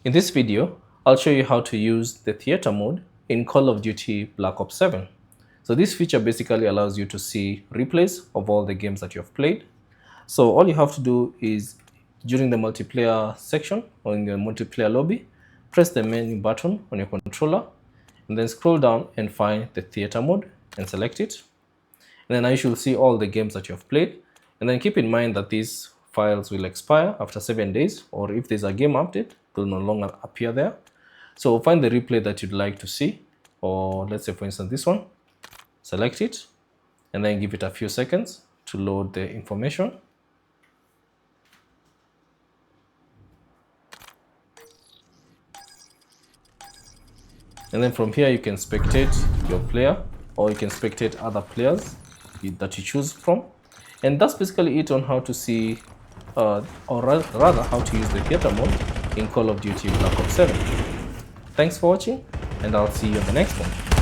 In this video, I'll show you how to use the theater mode in Call of Duty Black Ops 7. So this feature basically allows you to see replays of all the games that you have played. So all you have to do is during the multiplayer section or in the multiplayer lobby, press the menu button on your controller and then scroll down and find the theater mode and select it. And then now you should see all the games that you have played. And then keep in mind that these files will expire after 7 days, or if there's a game update, they'll no longer appear there. So find the replay that you'd like to see, or let's say for instance this one, select it, and then give it a few seconds to load the information. And then from here you can spectate your player, or you can spectate other players that you choose from. And that's basically it on how to see, or rather how to use the theater mode in Call of Duty Black Ops 7. Thanks for watching, and I'll see you on the next one.